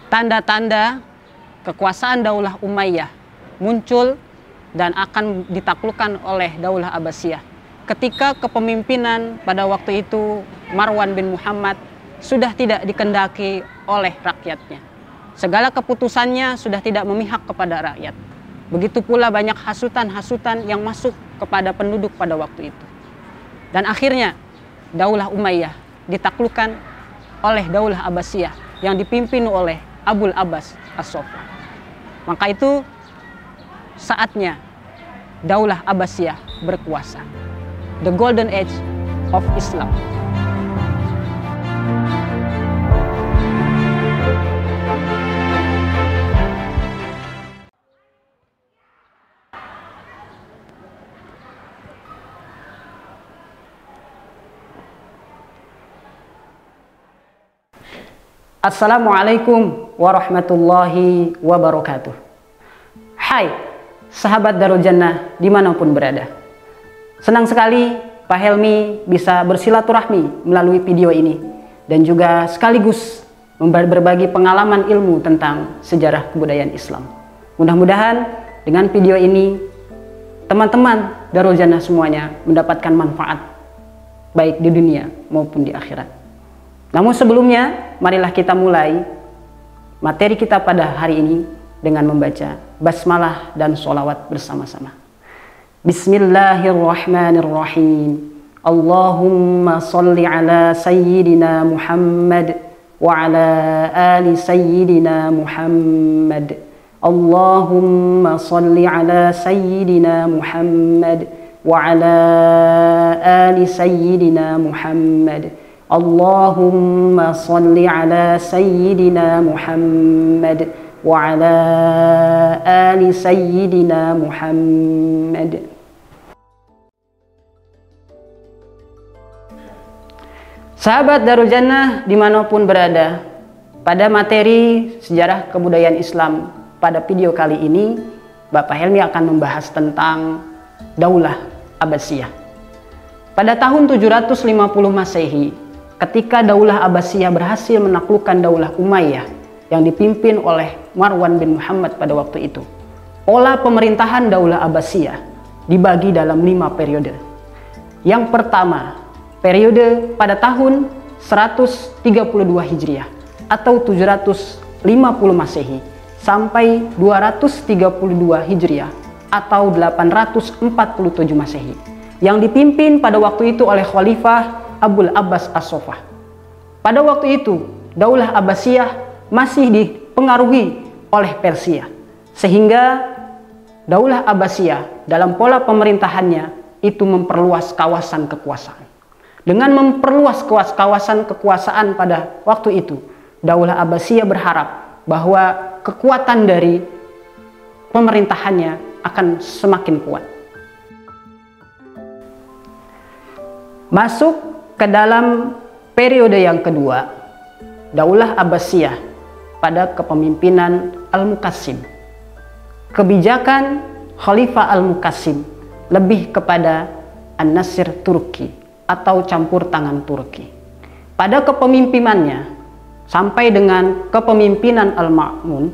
tanda-tanda kekuasaan Daulah Umayyah muncul dan akan ditaklukkan oleh Daulah Abbasiyah ketika kepemimpinan pada waktu itu Marwan bin Muhammad sudah tidak dikendaki oleh rakyatnya. Segala keputusannya sudah tidak memihak kepada rakyat. Begitu pula banyak hasutan-hasutan yang masuk kepada penduduk pada waktu itu. Dan akhirnya Daulah Umayyah ditaklukkan oleh Daulah Abbasiyah yang dipimpin oleh Abul Abbas As-Sofa. Maka itu saatnya Daulah Abbasiyah berkuasa. The Golden Age of Islam. Assalamualaikum warahmatullahi wabarakatuh. Hai sahabat Darul Jannah dimanapun berada. Senang sekali Pak Helmi bisa bersilaturahmi melalui video ini dan juga sekaligus berbagi pengalaman ilmu tentang sejarah kebudayaan Islam. Mudah-mudahan dengan video ini teman-teman Darul Jannah semuanya mendapatkan manfaat baik di dunia maupun di akhirat. Namun sebelumnya, marilah kita mulai materi kita pada hari ini dengan membaca basmalah dan sholawat bersama-sama. Bismillahirrahmanirrahim. Allahumma salli ala sayyidina Muhammad wa ala ali sayyidina Muhammad. Allahumma salli ala sayyidina Muhammad wa ala ali sayyidina Muhammad. Allahumma salli ala sayyidina Muhammad wa ala ali sayyidina Muhammad. Sahabat Darul Jannah dimanapun berada, pada materi sejarah kebudayaan Islam pada video kali ini Bapak Helmi akan membahas tentang Daulah Abbasiyah. Pada tahun 750 Masehi, ketika Daulah Abbasiyah berhasil menaklukkan Daulah Umayyah yang dipimpin oleh Marwan bin Muhammad pada waktu itu, pola pemerintahan Daulah Abbasiyah dibagi dalam 5 periode. Yang pertama, periode pada tahun 132 Hijriah atau 750 Masehi sampai 232 Hijriah atau 847 Masehi yang dipimpin pada waktu itu oleh Khalifah Abul Abbas As-Sofa. Pada waktu itu, Daulah Abbasiyah masih dipengaruhi oleh Persia, sehingga Daulah Abbasiyah dalam pola pemerintahannya itu memperluas kawasan kekuasaan. Dengan memperluas kawasan kekuasaan pada waktu itu, Daulah Abbasiyah berharap bahwa kekuatan dari pemerintahannya akan semakin kuat. Masuk ke dalam periode yang kedua, Daulah Abbasiyah pada kepemimpinan Al-Muqassim. Kebijakan Khalifah Al-Muqassim lebih kepada An-Nasir Turki atau campur tangan Turki. Pada kepemimpinannya sampai dengan kepemimpinan Al-Ma'mun,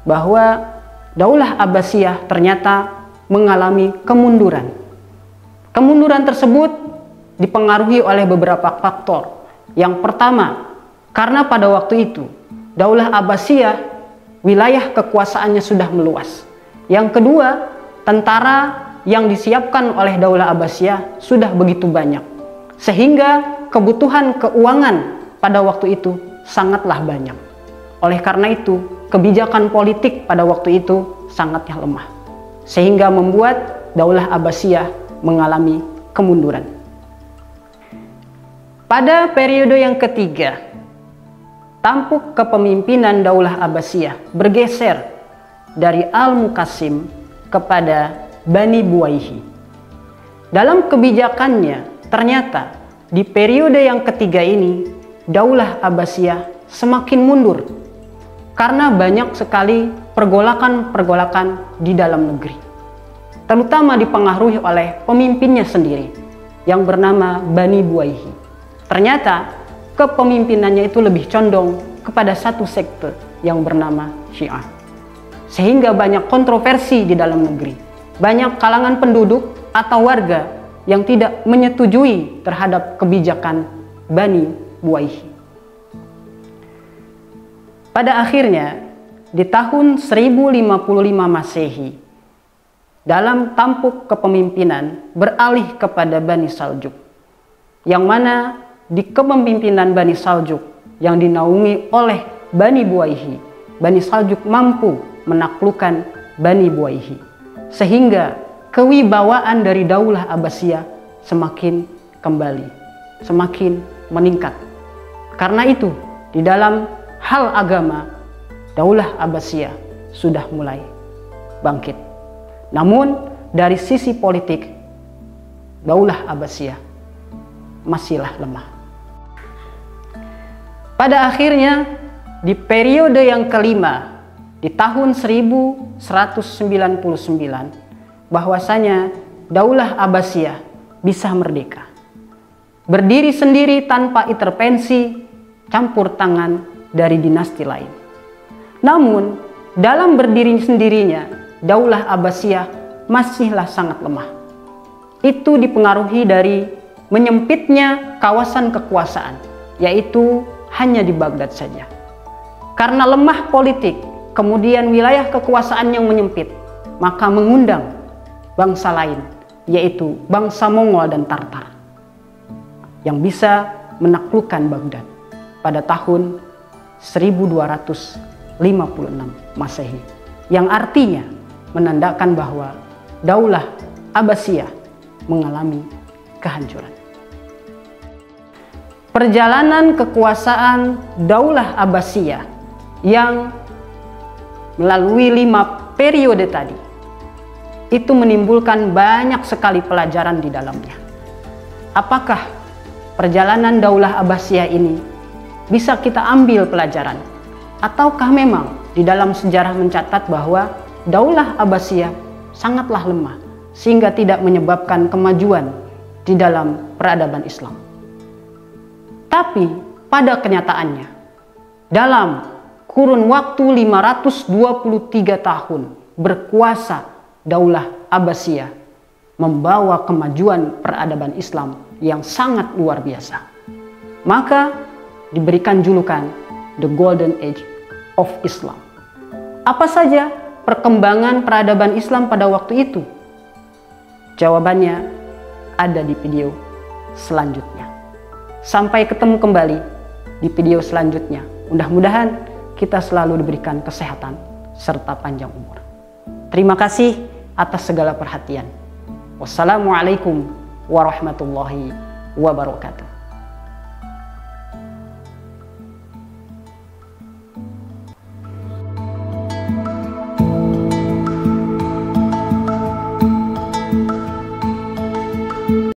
bahwa Daulah Abbasiyah ternyata mengalami kemunduran. Kemunduran tersebut dipengaruhi oleh beberapa faktor. Yang pertama, karena pada waktu itu Daulah Abbasiyah wilayah kekuasaannya sudah meluas. Yang kedua, tentara yang disiapkan oleh Daulah Abbasiyah sudah begitu banyak, sehingga kebutuhan keuangan pada waktu itu sangatlah banyak. Oleh karena itu, kebijakan politik pada waktu itu sangatnya lemah, sehingga membuat Daulah Abbasiyah mengalami kemunduran. Pada periode yang ketiga, tampuk kepemimpinan Daulah Abbasiyah bergeser dari Al-Muqassim kepada Bani Buwayhi. Dalam kebijakannya, ternyata di periode yang ketiga ini, Daulah Abbasiyah semakin mundur karena banyak sekali pergolakan-pergolakan di dalam negeri, terutama dipengaruhi oleh pemimpinnya sendiri yang bernama Bani Buwayhi. Ternyata kepemimpinannya itu lebih condong kepada satu sekte, yang bernama Syiah. Sehingga banyak kontroversi di dalam negeri. Banyak kalangan penduduk atau warga yang tidak menyetujui terhadap kebijakan Bani Buwaihi. Pada akhirnya, di tahun 1055 Masehi, dalam tampuk kepemimpinan beralih kepada Bani Saljuk, yang mana di kepemimpinan Bani Saljuk yang dinaungi oleh Bani Buwaihi, Bani Saljuk mampu menaklukkan Bani Buwaihi, sehingga kewibawaan dari Daulah Abbasiyah semakin kembali, semakin meningkat. Karena itu, di dalam hal agama, Daulah Abbasiyah sudah mulai bangkit. Namun dari sisi politik, Daulah Abbasiyah masihlah lemah. Pada akhirnya, di periode yang kelima, di tahun 1199, bahwasanya Daulah Abbasiyah bisa merdeka. Berdiri sendiri tanpa intervensi campur tangan dari dinasti lain. Namun, dalam berdiri sendirinya, Daulah Abbasiyah masihlah sangat lemah. Itu dipengaruhi dari menyempitnya kawasan kekuasaan, yaitu hanya di Baghdad saja. Karena lemah politik, kemudian wilayah kekuasaan yang menyempit, maka mengundang bangsa lain, yaitu bangsa Mongol dan Tartar, yang bisa menaklukkan Baghdad pada tahun 1256 Masehi, yang artinya menandakan bahwa Daulah Abbasiyah mengalami kehancuran. Perjalanan kekuasaan Daulah Abbasiyah yang melalui 5 periode tadi itu menimbulkan banyak sekali pelajaran di dalamnya. Apakah perjalanan Daulah Abbasiyah ini bisa kita ambil pelajaran? Ataukah memang di dalam sejarah mencatat bahwa Daulah Abbasiyah sangatlah lemah sehingga tidak menyebabkan kemajuan di dalam peradaban Islam? Tapi pada kenyataannya, dalam kurun waktu 523 tahun berkuasa Daulah Abbasiyah membawa kemajuan peradaban Islam yang sangat luar biasa. Maka diberikan julukan The Golden Age of Islam. Apa saja perkembangan peradaban Islam pada waktu itu? Jawabannya ada di video selanjutnya. Sampai ketemu kembali di video selanjutnya. Mudah-mudahan kita selalu diberikan kesehatan serta panjang umur. Terima kasih atas segala perhatian. Wassalamualaikum warahmatullahi wabarakatuh.